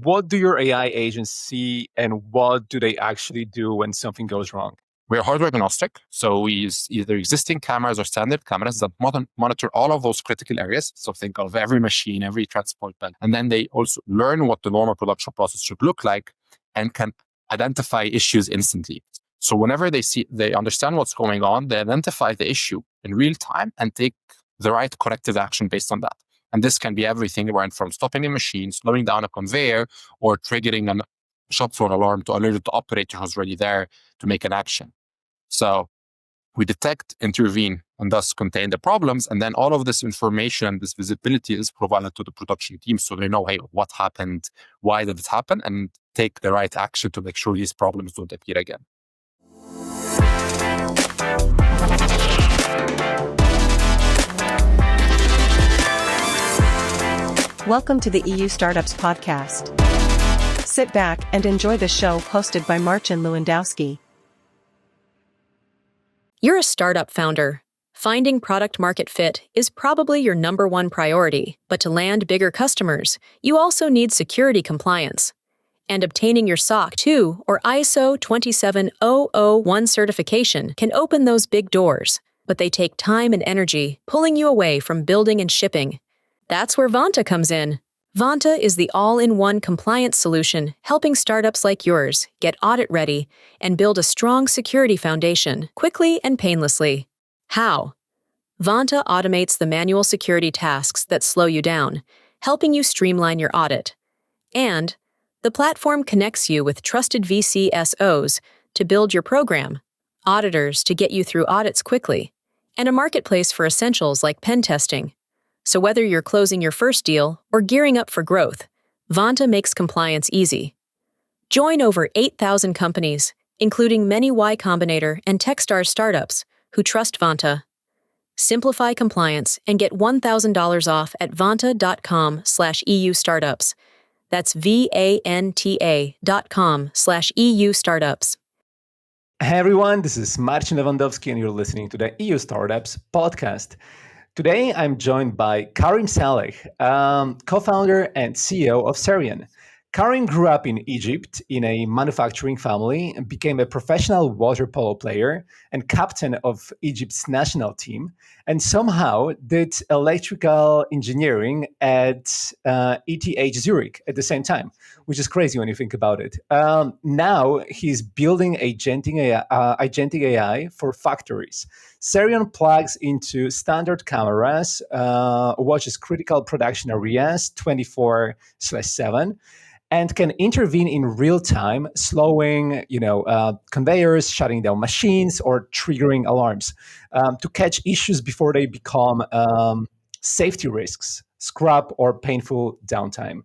what do your AI agents see and what do they actually do when something goes wrong? We're hardware agnostic, so we use either existing cameras or standard cameras that monitor all of those critical areas. So think of every machine, every transport belt. And then they also learn what the normal production process should look like and can identify issues instantly. So whenever they understand what's going on, they identify the issue in real time and take the right corrective action based on that. And this can be everything from stopping a machine, slowing down a conveyor, or triggering a shop floor alarm to alert the operator who's already there to make an action. So we detect, intervene, and thus contain the problems. And then all of this information and this visibility is provided to the production team so they know, hey, what happened? Why did it happen? And take the right action to make sure these problems don't appear again. Welcome to the EU Startups Podcast. Sit back and enjoy the show hosted by Marcin Lewandowski. You're a startup founder. Finding product market fit is probably your number one priority, but to land bigger customers, you also need security compliance. And obtaining your SOC 2 or ISO 27001 certification can open those big doors, but they take time and energy, pulling you away from building and shipping. That's where Vanta comes in. Vanta is the all-in-one compliance solution helping startups like yours get audit-ready and build a strong security foundation quickly and painlessly. How? Vanta automates the manual security tasks that slow you down, helping you streamline your audit. And the platform connects you with trusted VCSOs to build your program, auditors to get you through audits quickly, and a marketplace for essentials like pen testing. So whether you're closing your first deal or gearing up for growth, Vanta makes compliance easy. Join over 8,000 companies, including many Y Combinator and Techstars startups, who trust Vanta. Simplify compliance and get $1,000 off at vanta.com/EU startups. That's VANTA.com/EU startups. Hey everyone, this is Marcin Lewandowski and you're listening to the EU Startups Podcast. Today, I'm joined by Karim Saleh, co-founder and CEO of Cerrion. Karim grew up in Egypt in a manufacturing family and became a professional water polo player and captain of Egypt's national team, and somehow did electrical engineering at ETH Zurich at the same time, which is crazy when you think about it. Now he's building agentic AI for factories. Cerrion plugs into standard cameras, watches critical production areas 24/7, and can intervene in real time, slowing, conveyors, shutting down machines, or triggering alarms to catch issues before they become safety risks, scrap, or painful downtime.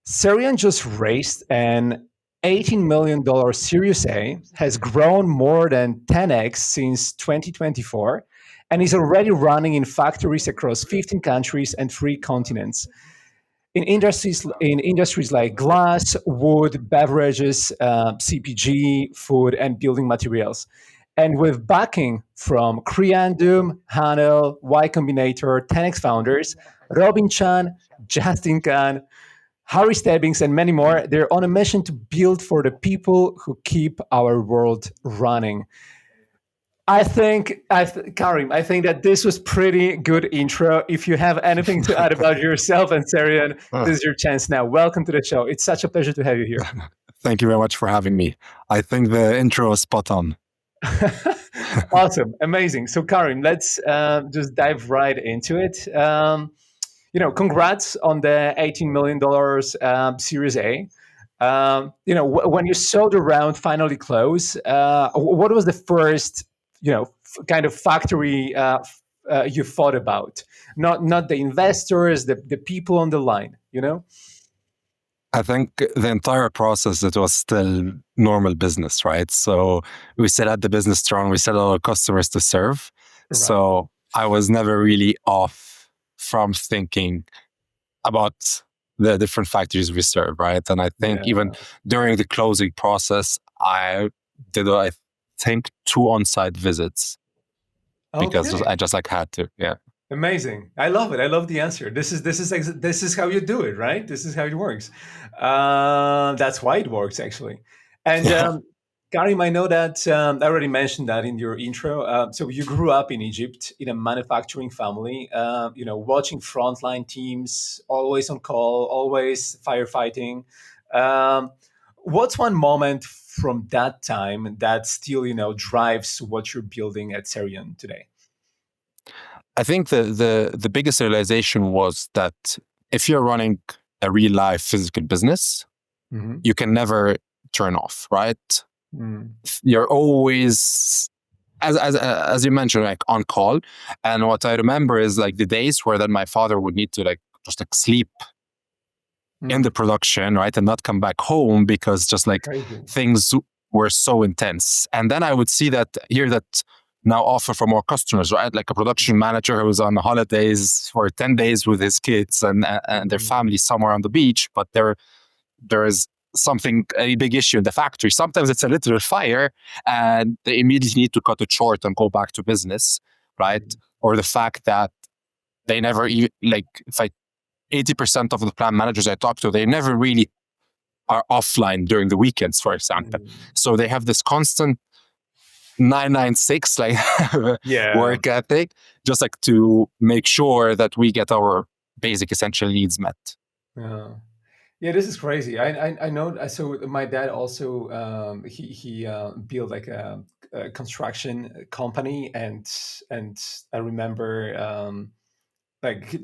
Cerrion just raised an $18 million Series A, has grown more than 10x since 2024, and is already running in factories across 15 countries and 3 continents. In industries like glass, wood, beverages, CPG, food, and building materials. And with backing from Creandum, Hanel, Y Combinator, 10x founders, Robin Chan, Justin Khan, Harry Stebbings, and many more, they're on a mission to build for the people who keep our world running. Karim, I think that this was pretty good intro. If you have anything to add about yourself and Cerrion, this is your chance now. Welcome to the show. It's such a pleasure to have you here. Thank you very much for having me. I think the intro is spot on. Awesome. Amazing. So Karim, let's just dive right into it. Congrats on the $18 million Series A. When you saw the round finally close, what was the first kind of factory you thought about? Not the investors, the people on the line, I think the entire process, it was still normal business, right? So we still had the business strong. We still had our customers to serve. Right. So I was never really off from thinking about the different factories we serve, right? And I think even during the closing process, I think 2 on-site visits because I just had to, Amazing. I love it. I love the answer. This is how you do it, right? This is how it works. That's why it works, actually. And Karim, I know that I already mentioned that in your intro. So you grew up in Egypt in a manufacturing family. Watching frontline teams, always on call, always firefighting. Um, what's one moment from that time that still, drives what you're building at Cerrion today? I think the biggest realization was that if you're running a real life physical business, Mm-hmm. you can never turn off, right? Mm. You're always, as you mentioned, like on call. And what I remember is like the days where then my father would need to just sleep in the production, right, and not come back home because just like Crazy. things were so intense. And then I would hear that now offer for more customers, right? Like a production manager who was on holidays for 10 days with his kids and their family somewhere on the beach, but there is a big issue in the factory. Sometimes it's a literal fire and they immediately need to cut it short and go back to business, right? Or the fact that they never even, like, if 80% of the plant managers I talk to, they never really are offline during the weekends, for example. So they have this constant 996 work ethic, just like to make sure that we get our basic essential needs met. Yeah, this is crazy. I know. So my dad also he built like a construction company, and I remember like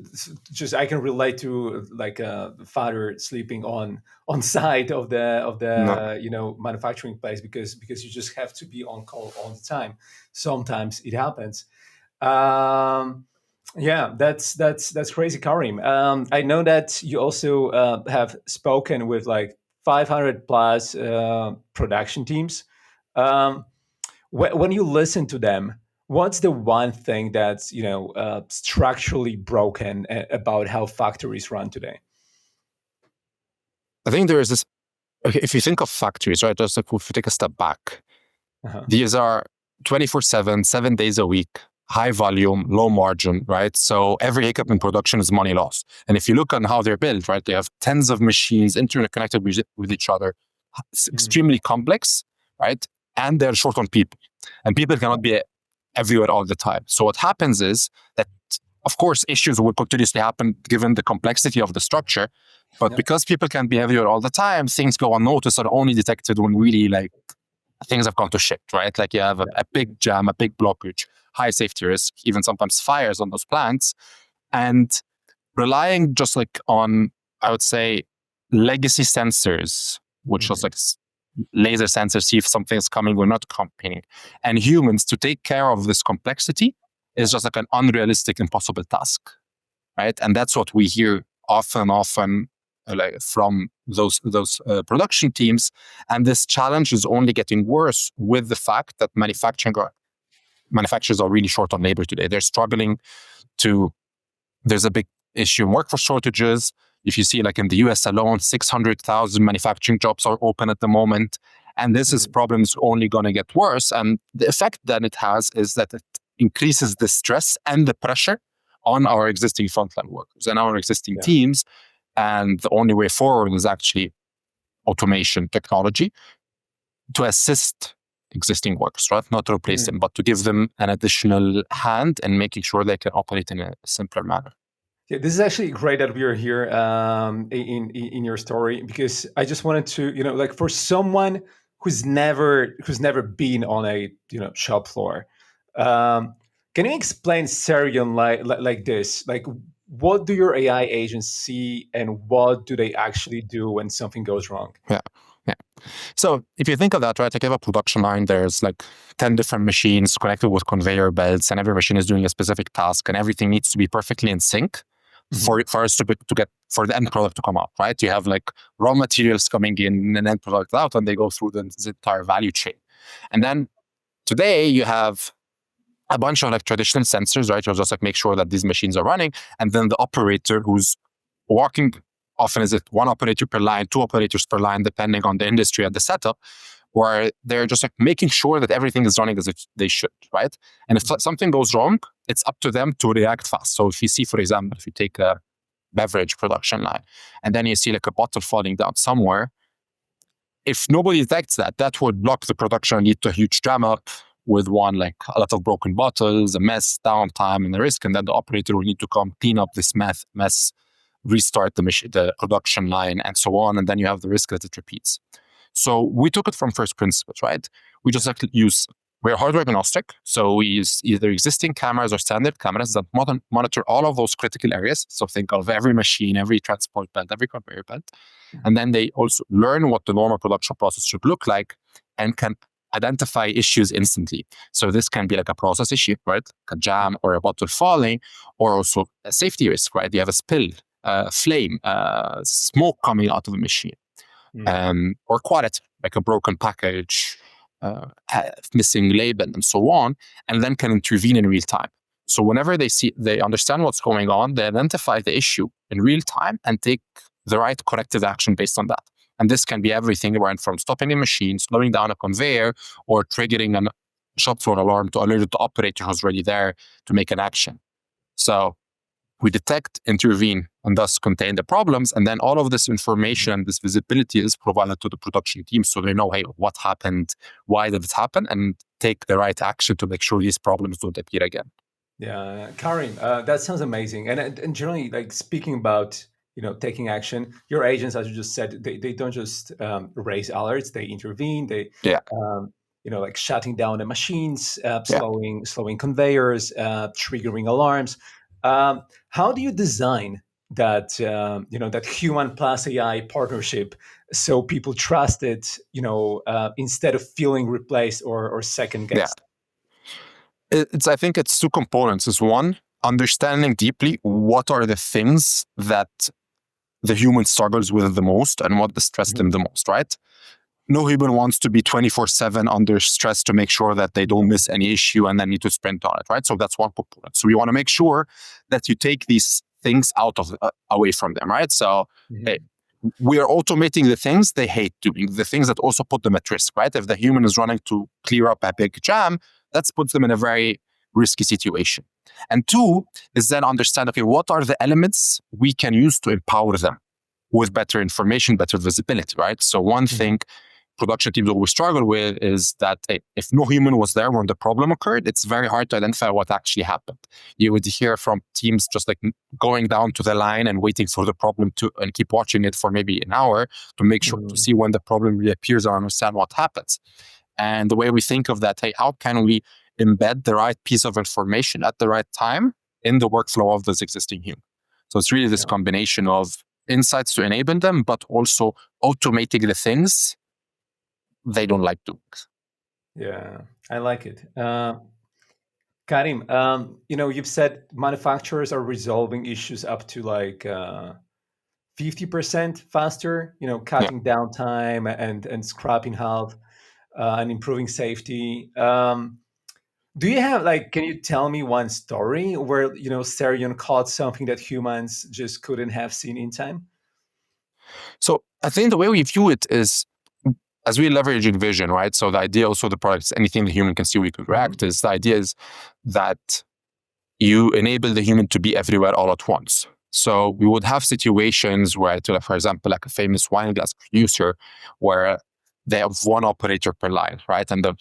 just I can relate to like a father sleeping on site of the manufacturing place because you just have to be on call all the time. Sometimes it happens. Um, yeah, that's crazy, Karim. I know that you also have spoken with like 500 plus production teams. Um, when you listen to them, what's the one thing that's structurally broken about how factories run today? I think there is this. Okay, if you think of factories, right, just like if you take a step back, these are 24/7, 7 days a week, high volume, low margin, right? So every hiccup in production is money loss. And if you look on how they're built, right, they have tens of machines interconnected with each other. It's extremely complex, right? And they're short on people. And people cannot be everywhere all the time. So what happens is that, of course, issues will continuously happen given the complexity of the structure. But because people can't be everywhere all the time, things go unnoticed or only detected when really like things have gone to shit, right? Like you have a big jam, a big blockage, high safety risk, even sometimes fires on those plants. And relying just like on, I would say, legacy sensors, which was like laser sensors, see if something's coming or not coming, and humans to take care of this complexity is just like an unrealistic, impossible task, right? And that's what we hear often like from those production teams. And this challenge is only getting worse with the fact that manufacturers are really short on labor today. They're struggling there's a big issue in workforce shortages. If you see like in the US alone, 600,000 manufacturing jobs are open at the moment. And this problem is only going to get worse. And the effect that it has is that it increases the stress and the pressure on our existing frontline workers and our existing teams. And the only way forward is actually automation technology to assist existing workers, right? Not to replace them, but to give them an additional hand and making sure they can operate in a simpler manner. Yeah, this is actually great that we are here in your story, because I just wanted to, like for someone who's never been on a shop floor, can you explain Cerrion like this? Like, what do your AI agents see, and what do they actually do when something goes wrong? Yeah. So if you think of that, right, like you have a production line, there's like 10 different machines connected with conveyor belts, and every machine is doing a specific task, and everything needs to be perfectly in sync for us to get for the end product to come out, right? You have like raw materials coming in and end product out, and they go through the entire value chain. And then today you have a bunch of like traditional sensors, right? You'll just like make sure that these machines are running, and then the operator who's working. Often is it one operator per line, two operators per line, depending on the industry and the setup, where they're just like making sure that everything is running as if they should, right? And if something goes wrong, it's up to them to react fast. So if you see, for example, if you take a beverage production line and then you see like a bottle falling down somewhere, if nobody detects that, that would block the production, lead to a huge jam up with like a lot of broken bottles, a mess, downtime, and the risk. And then the operator will need to come clean up this mess, restart the production line, and so on. And then you have the risk that it repeats. So we took it from first principles, right? We just we're hardware agnostic. So we use either existing cameras or standard cameras that monitor all of those critical areas. So think of every machine, every transport belt, every conveyor belt. And then they also learn what the normal production process should look like and can identify issues instantly. So this can be like a process issue, right? A jam or a bottle falling, or also a safety risk, right? You have a spill, flame, smoke coming out of the machine. Or quality, like a broken package, missing label, and so on, and then can intervene in real time. So whenever they understand what's going on, they identify the issue in real time and take the right corrective action based on that. And this can be everything from stopping a machine, slowing down a conveyor, or triggering a shop floor alarm to alert the operator who's already there to make an action. So we detect, intervene, and thus contain the problems. And then all of this information, this visibility is provided to the production team so they know, hey, what happened, why did it happen, and take the right action to make sure these problems don't appear again. Yeah, Karim, that sounds amazing. And generally, like speaking about, taking action, your agents, as you just said, they don't just raise alerts, they intervene, like shutting down the machines, slowing conveyors, triggering alarms. How do you design that that human plus AI partnership so people trust it, instead of feeling replaced or second guessed? I think it's two components. Is one, understanding deeply what are the things that the human struggles with the most and what distress them the most, right? No human wants to be 24/7 under stress to make sure that they don't miss any issue and then need to sprint on it, right? So that's one component. So we want to make sure that you take these things away from them, right? So we are automating the things they hate doing, the things that also put them at risk, right? If the human is running to clear up a big jam, that puts them in a very risky situation. And two is then understand, okay, what are the elements we can use to empower them with better information, better visibility, right? So one thing production teams always struggle with is that if no human was there when the problem occurred, it's very hard to identify what actually happened. You would hear from teams just like going down to the line and waiting for the problem and keep watching it for maybe an hour to make sure to see when the problem reappears and understand what happens. And the way we think of that, hey, how can we embed the right piece of information at the right time in the workflow of this existing human? So it's really this combination of insights to enable them, but also automating the things they don't like doing. Yeah, I like it. Karim, you've said manufacturers are resolving issues up to like 50% faster, cutting downtime and scrapping half and improving safety. Do you have can you tell me one story where, Cerrion caught something that humans just couldn't have seen in time? So I think the way we view it is, as we're leveraging vision, right? So the idea also the products, anything the human can see, we could react is the idea is that you enable the human to be everywhere all at once. So we would have situations where, for example, like a famous wine glass producer, where they have one operator per line, right? And the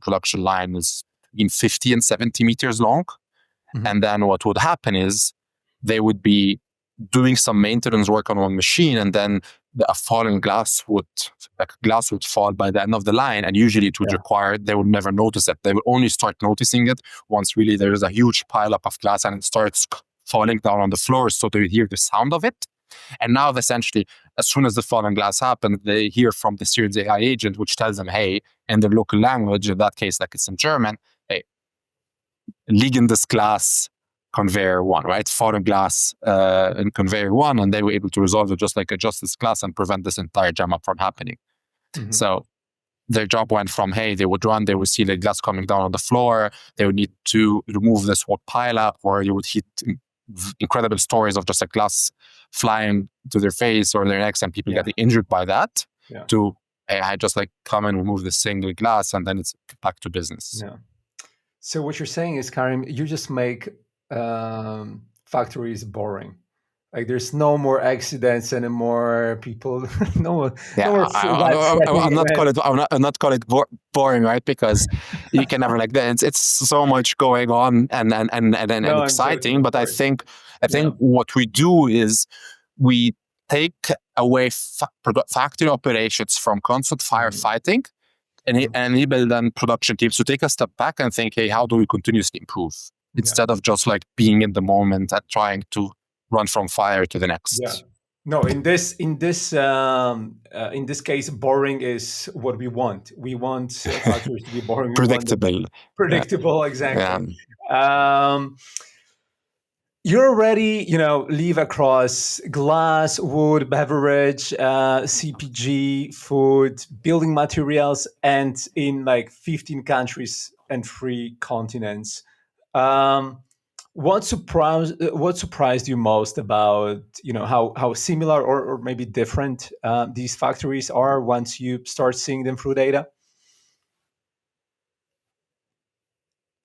production line is between 50 and 70 meters long. And then what would happen is they would be doing some maintenance work on one machine, and then a falling glass would fall by the end of the line, and usually it would require, they would never notice it. They will only start noticing it once really there is a huge pileup of glass and it starts falling down on the floor, so they would hear the sound of it. And now essentially, as soon as the falling glass happens, they hear from the Cerrion's AI agent, which tells them, hey, in their local language, in that case, like it's in German, hey, liegen das Glas conveyor 1, right? Falling glass in conveyor 1, and they were able to resolve it, just like adjust this glass and prevent this entire jam up from happening. So their job went from, hey, they would run, they would see the glass coming down on the floor, they would need to remove this whole pile up, or you would hit incredible stories of just a glass flying to their face or their necks and people getting injured by that, to, hey, I just come and remove this single glass and then it's back to business. Yeah. So what you're saying is, Karim, you just make factories boring. Like there's no more accidents anymore. People, no more, Yeah, no more life threatening I'm not call events. it. I'm not call it boring, right? Because you can never like that. It's so much going on and No, I'm joking, exciting. of But I course. think Yeah. what we do is we take away factory operations from constant firefighting and Mhm. enable then production teams to take a step back and think, hey, how do we continuously improve Yeah. instead of just like being in the moment and trying to run from fire to the Yeah. next. No, in this case, boring is what we want. We want factories to be boring. We want them Predictable. Yeah. predictable. Yeah. Exactly. Um, you already, live across glass, wood, beverage, CPG, food, building materials, and in like 15 countries and 3 continents. Um, what surprised you most about how similar or maybe different these factories are once you start seeing them through data?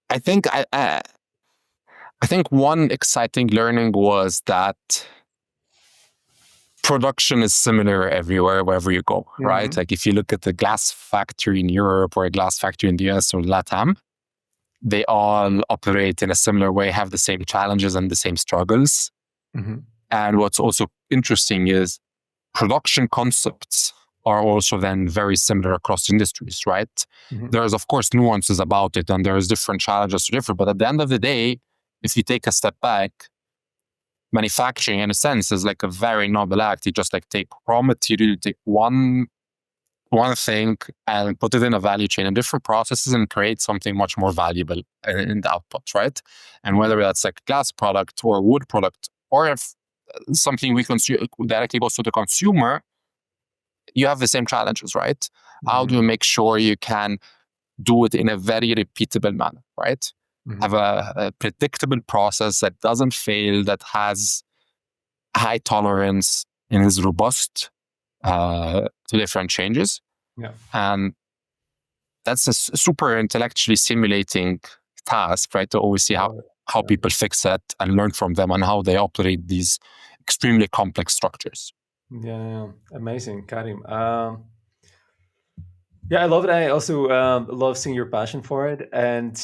I think I think one exciting learning was that production is similar everywhere, wherever you go, right? Hmm. Like if you look at the glass factory in Europe or a glass factory in the US or LATAM, they all operate in a similar way, have the same challenges and the same struggles. Hmm. And what's also interesting is production concepts are also then very similar across industries, right? Hmm. There's, of course, nuances about it and there's different challenges to different, but at the end of the day, if you take a step back, manufacturing in a sense is like a very noble act. You just like take raw material, take one thing and put it in a value chain in different processes and create something much more valuable in the output, right? And whether that's like glass product or wood product or if something we consume directly goes to the consumer, you have the same challenges, right? How do Hmm. you make sure you can do it in a very repeatable manner, right? Hmm. Have a predictable process that doesn't fail, that has high tolerance and is robust to different changes. Yeah. And that's a super intellectually stimulating task, right? To always see how Yeah. people fix it and learn from them and how they operate these extremely complex structures. Yeah. Amazing, Karim. Yeah, I love it. I also love seeing your passion for it. And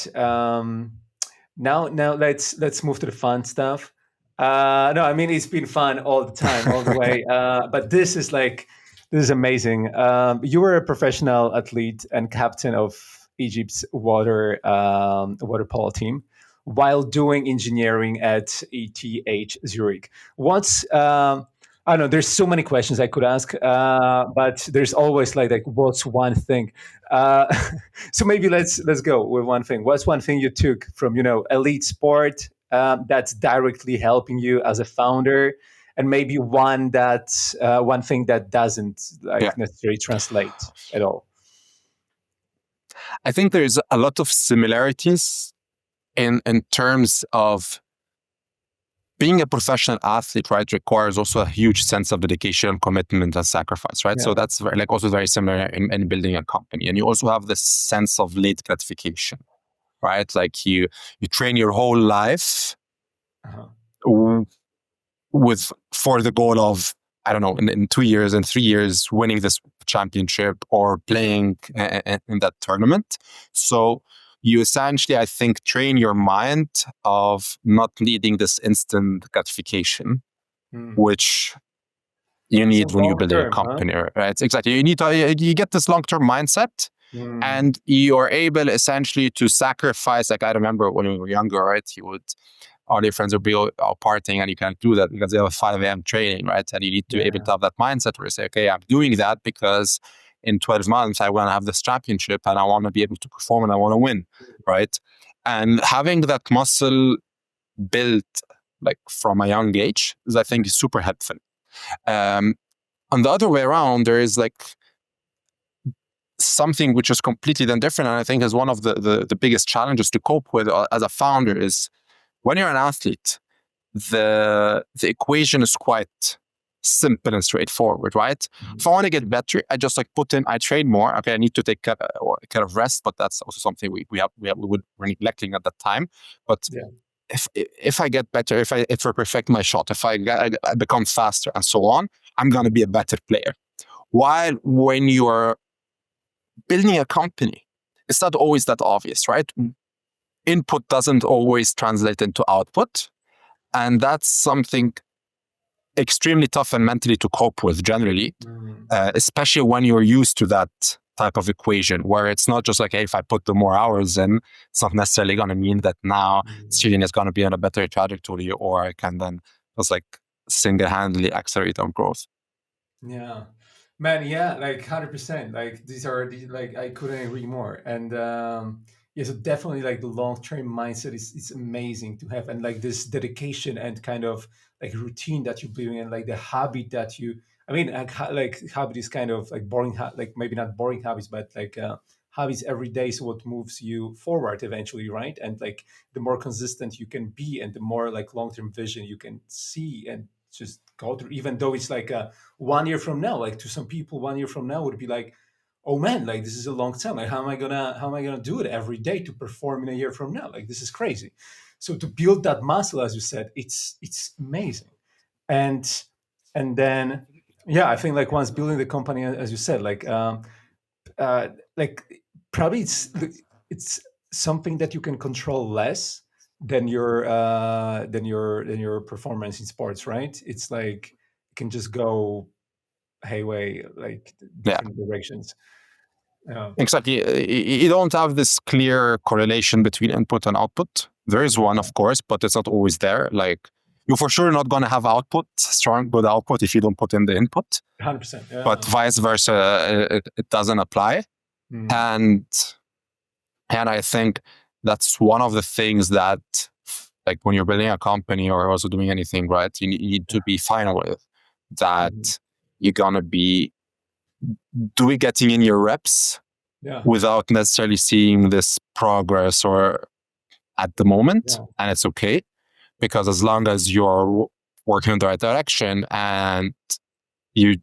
now let's move to the fun stuff. No, I mean it's been fun all the time, all the way. But this is amazing. You were a professional athlete and captain of Egypt's water polo team while doing engineering at ETH Zurich. What's I don't know. There's so many questions I could ask, but there's always like what's one thing. Uh, so maybe let's go with one thing. What's one thing you took from elite sport that's directly helping you as a founder, and maybe one thing that doesn't Yeah. like necessarily translate at all. I think there's a lot of similarities in terms of being a professional athlete, right, requires also a huge sense of dedication, commitment, and sacrifice, right? Yeah. So that's also very similar in building a company. And you also have this sense of late gratification, right? Like you train your whole life Uh-huh. for the goal of, I don't know, in 2 years and 3 years, winning this championship or playing in that tournament. So you essentially, I think, train your mind of not needing this instant gratification, which you need So when you're long building a term, huh? company, right? Exactly. You get this long-term mindset Mm. and you're able essentially to sacrifice. Like I remember when we were younger, right? All your friends will be out partying and you can't do that because they have a 5 a.m. training, right? And you need to be able to have that mindset where you say, okay, I'm doing that because in 12 months, I want to have this championship and I want to be able to perform and I want to win, right? And having that muscle built like from a young age is, I think, is super helpful. On the other way around, there is like something which is completely then different. And I think is one of the biggest challenges to cope with as a founder is when you're an athlete, the equation is quite simple and straightforward, right? If I want to get better, I just like put in, I train more. Okay, I need to take care of rest, but that's also something we're neglecting at that time. But Yeah. if I get better, if I perfect my shot, if I become faster and so on, I'm gonna be a better player. While when you are building a company, it's not always that obvious, right? Input doesn't always translate into output, and that's something extremely tough and mentally to cope with generally, especially when you're used to that type of equation where it's not just like, hey, if I put the more hours in, it's not necessarily going to mean that now Cerrion is going to be on a better trajectory, or I can then just like single-handedly accelerate our growth. Yeah, man. Yeah, like 100%. Like these are like I couldn't agree more. And yeah, so definitely like the long-term mindset is it's amazing to have, and like this dedication and kind of like routine that you're building, and like the habit that you. I mean, like habit is kind of like boring, like maybe not boring habits, but like habits every day is what moves you forward eventually, right? And like the more consistent you can be, and the more like long-term vision you can see and just go through, even though it's like a 1 year from now, like to some people 1 year from now would be like, oh man, like this is a long time, like how am I gonna do it every day to perform in a year from now, like this is crazy. So to build that muscle, as you said, it's amazing. And then yeah, I think like once building the company, as you said, like probably it's something that you can control less than your performance in sports, right? It's like you can just go hayway, like Yeah, different directions. Yeah. exactly. You don't have this clear correlation between input and output. There is one, of course, but it's not always there. Like you're for sure not going to have output, strong, good output if you don't put in the input. 100%. Yeah. But vice versa, it doesn't apply. And I think that's one of the things that, like when you're building a company or also doing anything, right, you need to be fine with that. You're gonna be getting in your reps Yeah. without necessarily seeing this progress or at the moment, and it's okay, because as long as you're working in the right direction and you're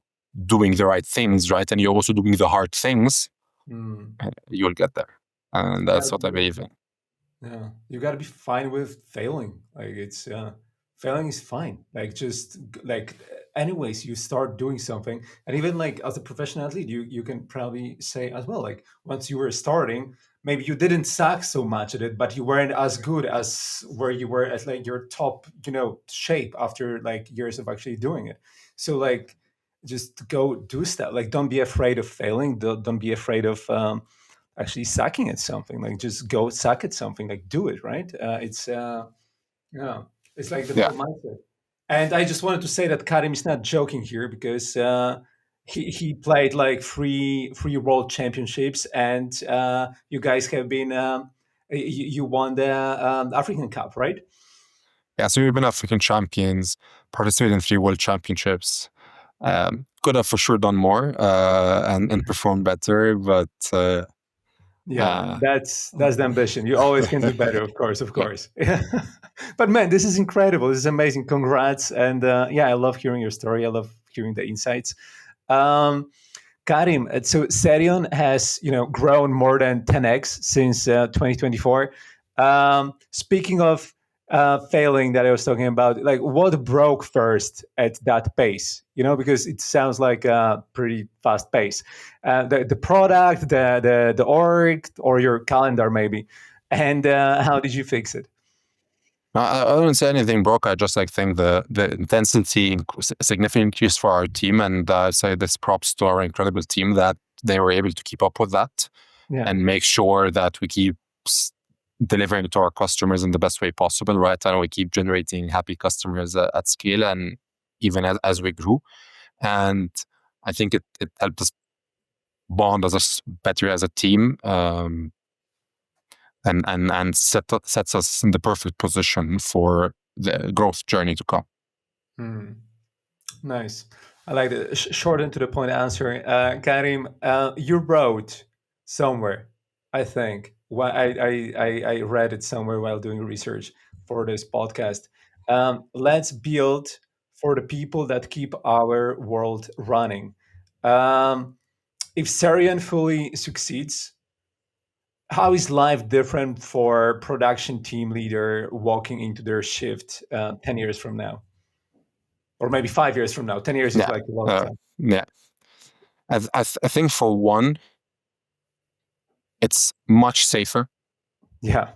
doing the right things, right, and you're also doing the hard things, you'll get there. And that's what I believe in. Yeah, you got to be fine with failing. Like it's failing is fine. Like just like anyways, you start doing something, and even like as a professional athlete, you can probably say as well. Like once you were starting, maybe you didn't suck so much at it, but you weren't as good as where you were at like your top, shape after like years of actually doing it. So like, just go do stuff. Like don't be afraid of failing. Don't be afraid of actually sucking at something. Like just go suck at something, like do it, right? It's yeah, it's like the whole mindset. And I just wanted to say that Karim is not joking here, because he played like three world championships, and you guys have been you won the African Cup, right? Yeah, so we've been African champions, participated in 3 world championships. Could have for sure done more and performed better, but yeah, that's the ambition. You always can do better, of course. But man, this is incredible. This is amazing. Congrats. And yeah, I love hearing your story. I love hearing the insights. Karim, so Cerrion has grown more than 10x since 2024. Speaking of failing that I was talking about, like what broke first at that pace? Because it sounds like a pretty fast pace. The product, the org, or your calendar maybe. And how did you fix it? I don't say anything broke. I just think the intensity significantly increased for our team, and I say this props to our incredible team that they were able to keep up with that and make sure that we keep delivering to our customers in the best way possible, right? And we keep generating happy customers at scale, and even as we grew. And I think it helped us bond better as a team. And sets us in the perfect position for the growth journey to come. Nice. I like the short and to the point answer. Karim, you wrote somewhere, I think, I read it somewhere while doing research for this podcast. Let's build for the people that keep our world running. Um, if Cerrion fully succeeds, how is life different for production team leader walking into their shift 10 years from now? Or maybe 5 years from now? 10 years is Yeah. like a lot of time. Yeah. I think for one, it's much safer, Yeah.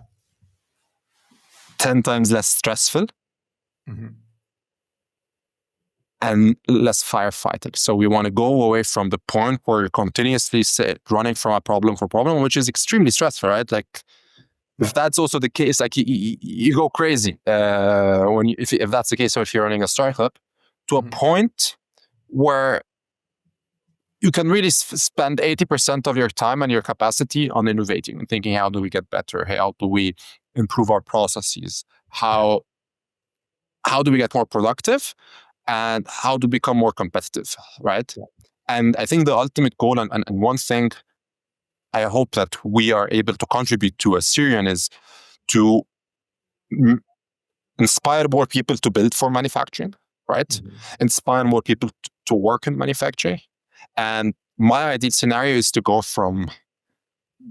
10 times less stressful, Mhm. and less firefighting. So we want to go away from the point where you're continuously running from a problem for problem, which is extremely stressful, right? Like, if that's also the case, like you go crazy if that's the case. So if you're running a startup, to a point where you can really spend 80% of your time and your capacity on innovating and thinking, how do we get better? How do we improve our processes? How do we get more productive? And how to become more competitive, right? Yeah. And I think the ultimate goal, and one thing I hope that we are able to contribute to as Cerrion, is to inspire more people to build for manufacturing, right? Inspire more people to work in manufacturing. And my ideal scenario is to go from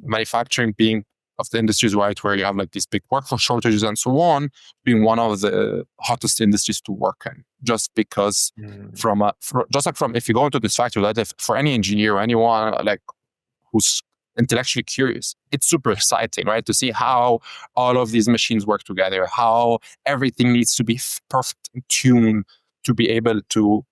manufacturing being of the industries, right, where you have like these big workforce shortages and so on, being one of the hottest industries to work in. Just because from if you go into this factory, like for any engineer or anyone like who's intellectually curious, it's super exciting, right, to see how all of these machines work together, how everything needs to be perfect in tune to be able to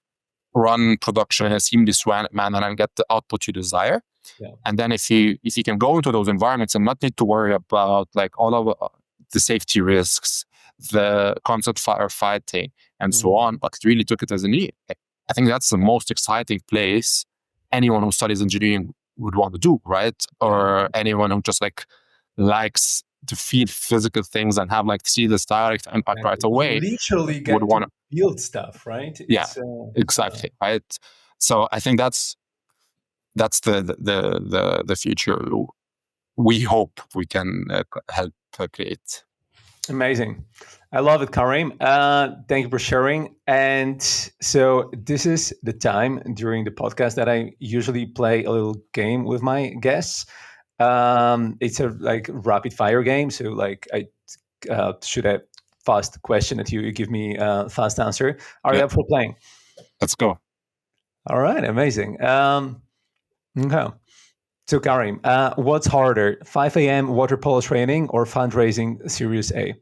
run production in a seamless manner and get the output you desire. Yeah. And then if you can go into those environments and not need to worry about like all of the safety risks, the constant firefighting, and so on, but really took it as a need, I think that's the most exciting place anyone who studies engineering would want to do, right? Or anyone who just like likes to feel physical things and have like see this direct impact right away. You literally get to build stuff, right? Yeah, exactly. Right. So I think that's the future we hope we can help create. Amazing. I love it, Karim. Thank you for sharing. And so this is the time during the podcast that I usually play a little game with my guests. It's a like rapid fire game. So like I shoot a fast question at you. You give me a fast answer. Are you up for playing? Let's go. All right. Amazing. Okay. So Karim, what's harder, 5 a.m. water polo training or fundraising Series A?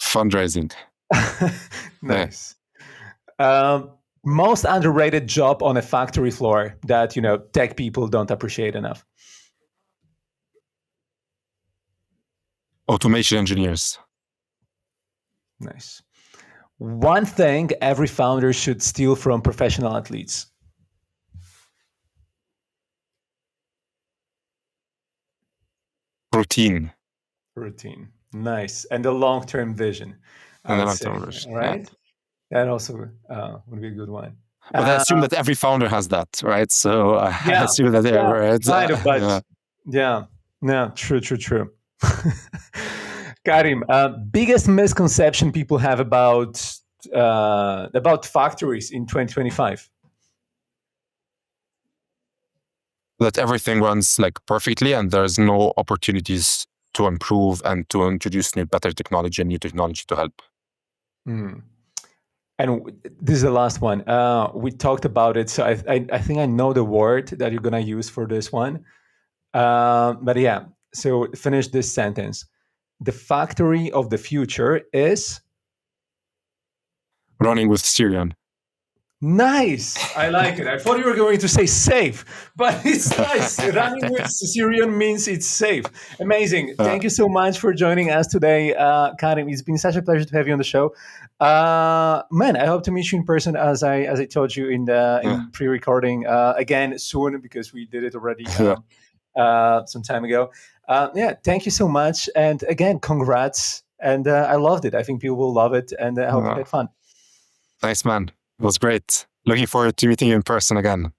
Fundraising. Nice. Most underrated job on a factory floor that tech people don't appreciate enough. Automation engineers. Nice. One thing every founder should steal from professional athletes. Routine. Nice. And the long-term vision. Right? Yeah. That also would be a good one. But I assume that every founder has that, right? So I assume that they're kind of, but yeah, true. Karim, biggest misconception people have about factories in 2025? That everything runs like perfectly and there's no opportunities to improve and to introduce better technology and new technology to help. And this is the last one. We talked about it, so I think I know the word that you're gonna use for this one. But yeah, so finish this sentence. The factory of the future is running with Cerrion. Nice. I like it. I thought you were going to say safe, but it's nice. Running with Cerrion means it's safe. Amazing. Thank you so much for joining us today, Karim. It's been such a pleasure to have you on the show. Man, I hope to meet you in person, as I told you in pre-recording again soon, because we did it already some time ago. Thank you so much. And again, congrats. And I loved it. I think people will love it. And I hope you had fun. Nice, man. It was great. Looking forward to meeting you in person again.